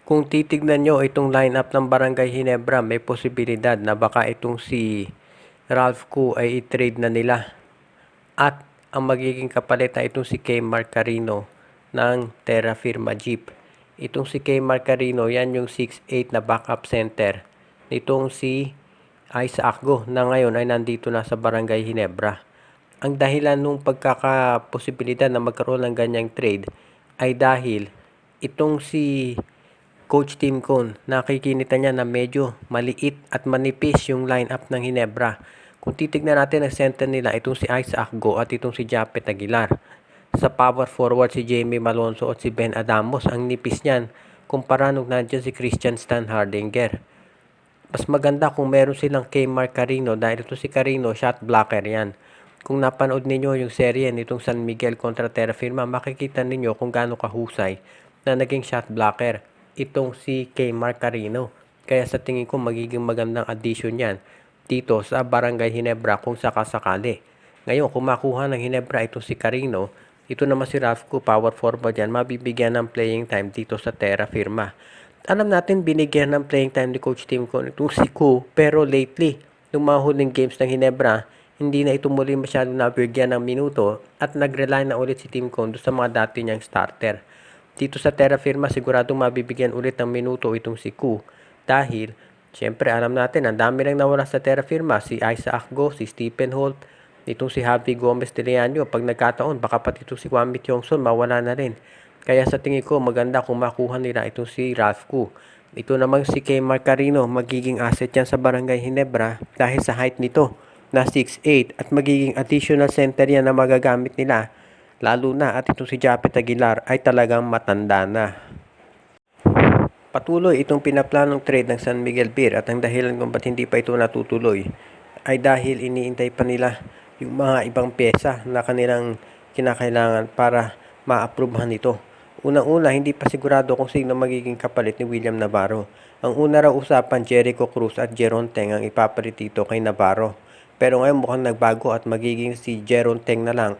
Kung titignan nyo itong lineup ng Barangay Ginebra, may posibilidad na baka itong si Ralph Koo ay i-trade na nila. At ang magiging kapalit na itong si K. Marcarino ng Terra Firma Jeep. Itong si K. Marcarino, yan yung 6'8 na backup center. Itong si Isaac Go na ngayon ay nandito na sa Barangay Ginebra. Ang dahilan nung pagkakaposibilidad na magkaroon ng ganyang trade ay dahil itong si Coach Tim Cone, nakikita niya na medyo maliit at manipis yung lineup ng Ginebra. Kung titignan natin ang center nila, itong si Isaac Go at itong si Japet Aguilar. Sa power forward si Jamie Malonzo at si Ben Adamos. Ang nipis niyan kumpara nung nandiyan si Christian Stan Hardinger. Mas maganda kung meron silang kay Mark Carino dahil ito si Carino, shot blocker yan. Kung napanood ninyo yung serye nitong San Miguel kontra Terra Firma, makikita ninyo kung gaano kahusay na naging shot blocker itong si K. Mark Carino. Kaya sa tingin ko magiging magandang addition yan dito sa Barangay Ginebra kung sakasakali. Ngayon, kung makuha ng Ginebra itong si Carino, ito naman si Ralph Koo, power forward yan, mabibigyan ng playing time dito sa Terra Firma. Alam natin binigyan ng playing time ni Coach Tim Cone itong si Koo, pero lately, nung mga huling games ng Ginebra, hindi na ito muli masyadong nabigyan ng minuto at nag-rely na ulit si Tim Cone sa mga dati niyang starter. Dito sa Terra Firma, siguradong mabibigyan ulit ng minuto itong si Koo. Dahil, syempre alam natin, ang dami nang nawala sa Terra Firma. Si Isaac Go, si Stephen Holt, itong si Javi Gomez de Leaño. Pag nagkataon, baka pati itong si Kwame Tiongson mawala na rin. Kaya sa tingin ko, maganda kung makuha nila itong si Ralph Koo. Ito namang si K. Marcarino, magiging asset yan sa Barangay Ginebra dahil sa height nito na 6'8 at magiging additional center yan na magagamit nila. Lalo na at itong si Japet Aguilar ay talagang matanda na. Patuloy itong pinaplanong trade ng San Miguel Beer at ang dahilan kung ba't hindi pa ito natutuloy ay dahil iniintay pa nila yung mga ibang pyesa na kanilang kinakailangan para ma-approvehan ito. Unang-una, hindi pa sigurado kung sino magiging kapalit ni William Navarro. Ang una raw usapan, Jericho Cruz at Jeron Teng ang ipapalit dito kay Navarro. Pero ngayon mukhang nagbago at magiging si Jeron Teng na lang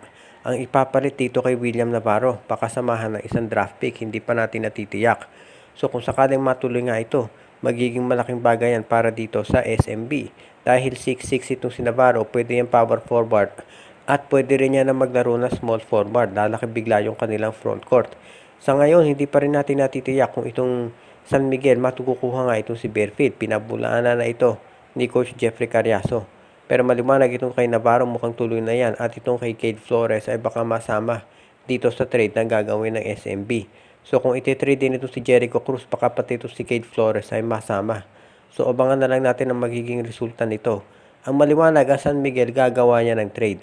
ang ipapalit dito kay William Navarro, pakasamahan ng isang draft pick, hindi pa natin natitiyak. So kung sakaling matuloy nga ito, magiging malaking bagay yan para dito sa SMB. Dahil 6'6 itong si Navarro, pwede yan power forward at pwede rin yan na maglaro na small forward. Lalaki bigla yung kanilang front court. Sa ngayon, hindi pa rin natin natitiyak kung itong San Miguel matukukuha nga itong si Bearfield. Pinabulaan na ito ni Coach Jeffrey Carriazo. Pero maliwanag itong kay Navarro mukhang tuloy na yan at itong kay Cade Flores ay baka masama dito sa trade na gagawin ng SMB. So kung ititrade din ito si Jericho Cruz, baka pati ito si Cade Flores ay masama. So abangan na lang natin ang magiging resulta nito. Ang maliwanag, ang San Miguel gagawa niya ng trade.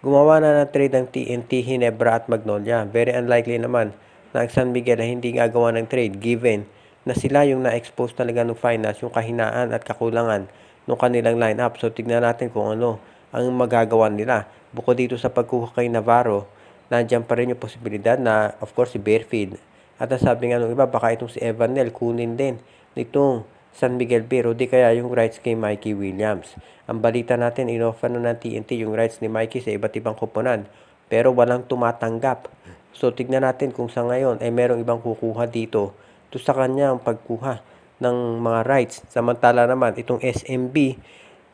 Gumawa na ng trade ng TNT, Ginebra at Magnolia. Very unlikely naman na ang San Miguel ay hindi gagawa ng trade given na sila yung na-expose talaga ng finals, yung kahinaan at kakulangan ng kanilang lineup. So tignan natin kung ano ang magagawa nila. Bukod dito sa pagkuha kay Navarro, nandiyan pa rin yung posibilidad na of course si Bearfield. At ang sabi nga ng iba, baka itong si Evanel kunin din nitong San Miguel Beer o di kaya yung rights kay Mikey Williams. Ang balita natin, inoffer na ng TNT yung rights ni Mikey sa iba't ibang koponan pero walang tumatanggap. So tignan natin kung sa ngayon ay merong ibang kukuha dito to sa kanya ang pagkuha ng mga rights. Samantala naman, itong SMB,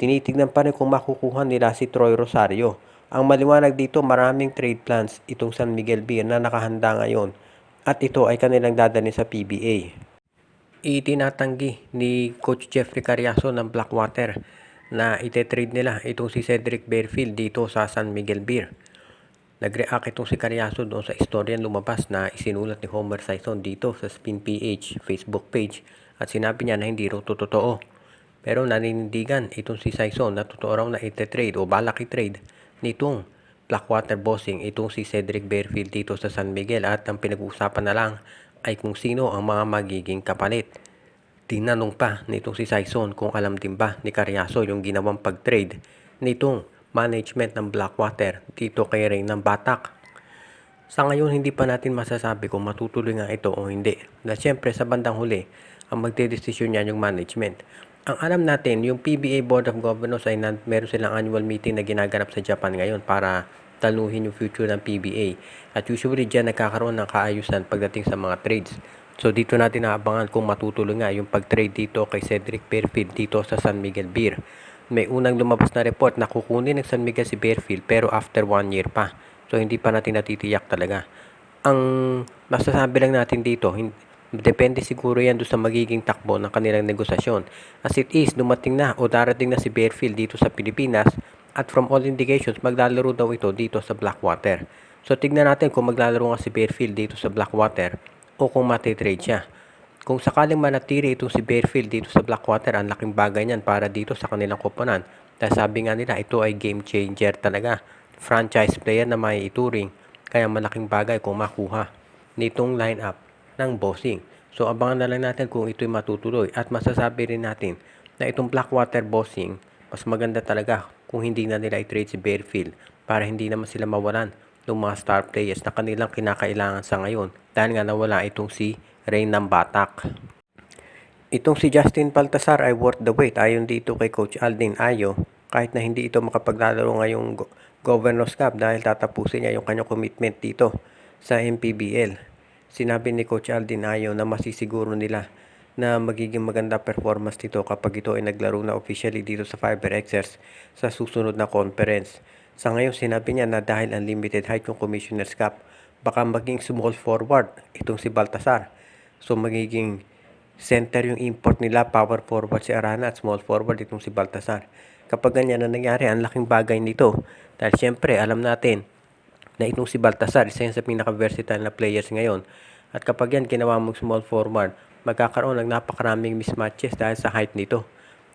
tinitignan pa rin kung makukuha nila si Troy Rosario. Ang maliwanag dito, maraming trade plans itong San Miguel Beer na nakahanda ngayon at ito ay kanilang dadalhin sa PBA. Itinatanggi ni Coach Jeffrey Carriazo ng Blackwater na ite-trade nila itong si Cedric Bearfield dito sa San Miguel Beer. Nag-react itong si Carriazo doon sa istoryan lumabas na isinulat ni Homer Sison dito sa Spin PH Facebook page at sinabi niya na hindi raw totoo. Pero naninindigan itong si Sison na totoo raw na ite-trade o balak i-trade nitong Blackwater bossing itong si Cedric Bearfield dito sa San Miguel at ang pinag-uusapan na lang ay kung sino ang mga magiging kapalit. Tinanong pa nitong si Sison kung alam din ba ni Carriazo yung ginawang pag-trade nitong management ng Blackwater dito kay Ray ng Batak. Sa ngayon, hindi pa natin masasabi kung matutuloy nga ito o hindi. Na siyempre sa bandang huli, ang magdedesisyon niyan yung management. Ang alam natin, yung PBA Board of Governors ay meron silang annual meeting na ginaganap sa Japan ngayon para taluhin yung future ng PBA. At usually dyan nagkakaroon ng kaayusan pagdating sa mga trades. So dito natin naabangan kung matutuloy nga yung pag-trade dito kay Cedric Fairfield dito sa San Miguel Beer. May unang lumabas na report na kukunin ng San Miguel si Fairfield pero after 1 year pa. So hindi pa natin natitiyak talaga. Ang masasabi lang natin dito, depende siguro yan doon sa magiging takbo ng kanilang negosasyon. As it is, dumating na o darating na si Fairfield dito sa Pilipinas at from all indications, maglalaro daw ito dito sa Blackwater. So tignan natin kung maglalaro nga si Fairfield dito sa Blackwater o kung matitrade siya. Kung sakaling manatili itong si Fairfield dito sa Blackwater, ang laking bagay niyan para dito sa kanilang koponan. Dahil sabi nga nila, ito ay game changer talaga. Franchise player na may ituring. Kaya malaking bagay kung makuha nitong lineup ng bossing. So abangan na lang natin kung ito'y matutuloy. At masasabi rin natin na itong Blackwater bossing, mas maganda talaga kung hindi na nila i-trade si Fairfield para hindi naman sila mawalan ng mga star players na kanilang kinakailangan sa ngayon dahil nga nawala itong si Rain ng Batak. Itong si Justin Baltasar ay worth the wait ayon dito kay Coach Aldin Ayo kahit na hindi ito makapaglalaro ngayong Governors Cup dahil tatapusin niya yung kanyang commitment dito sa MPBL. Sinabi ni Coach Aldin Ayo na masisiguro nila na magiging maganda performance dito kapag ito ay naglaro na officially dito sa FiberXers sa susunod na conference. Sa ngayon sinabi niya na dahil unlimited height yung Commissioner's Cup, baka maging small forward itong si Baltasar. So magiging center yung import nila, power forward si Arana at small forward itong si Baltasar. Kapag ganyan na nangyari, ang laking bagay nito. Dahil syempre, alam natin na itong si Baltasar, isa yan sa pinaka-versatile na players ngayon. At kapag yan ginawa mong small forward, magkakaroon ng napakaraming mismatches dahil sa height nito.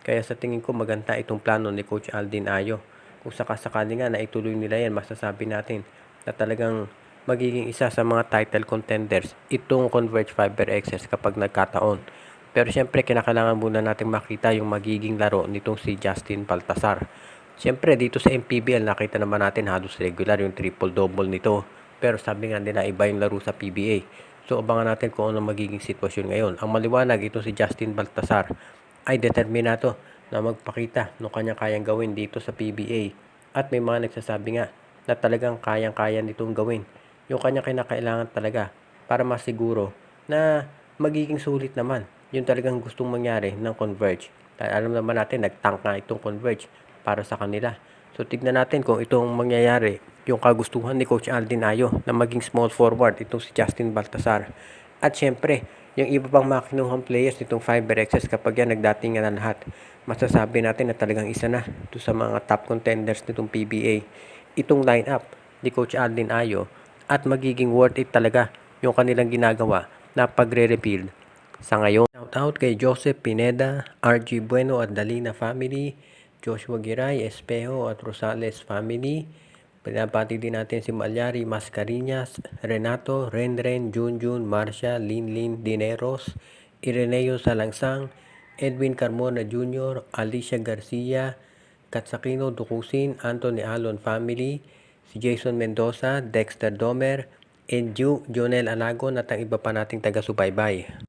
Kaya sa tingin ko maganda itong plano ni Coach Aldin Ayo. Kung sakasakali nga na ituloy nila yan, masasabi natin na talagang magiging isa sa mga title contenders itong Converge FiberXS kapag nagkataon. Pero syempre kinakailangan muna natin makita yung magiging laro nitong si Justin Baltasar. Syempre dito sa MPBL nakita naman natin halos regular yung triple-double nito. Pero sabi nga nila iba yung laro sa PBA. So abangan natin kung ano magiging sitwasyon ngayon. Ang maliwanag ito si Justin Baltasar ay determinado na magpakita ng kanyang kayang gawin dito sa PBA. At may mga nagsasabi nga na talagang kayang-kaya nitong gawin yung kanyang kinakailangan talaga para masiguro na magiging sulit naman yung talagang gustong mangyari ng Converge. Dahil alam naman natin, nagtank nga itong Converge para sa kanila. So tignan natin kung itong mangyayari, yung kagustuhan ni Coach Aldin Ayo na maging small forward itong si Justin Baltasar. At syempre, yung iba pang makinuhang players nitong FiberXS kapag yan nagdating na lahat, masasabi natin na talagang isa na ito sa mga top contenders nitong PBA. Itong lineup ni Coach Aldin Ayo at magiging worth it talaga yung kanilang ginagawa na pagre-rebuild sa ngayon. Shout out kay Joseph Pineda, RG Bueno at Dalina family, Joshua Giray, Espejo at Rosales family. Pinabati din natin si Malyari Mascarinas, Renato, Renren, Junjun, Marcia, Linlin Dineros, Ireneo Salangsang, Edwin Carmona Jr., Alicia Garcia, Katsakino Dukusin, Anthony Alon family, si Jason Mendoza, Dexter Domer, Edju, Jonel Alagon at ang iba pa nating taga-subaybay.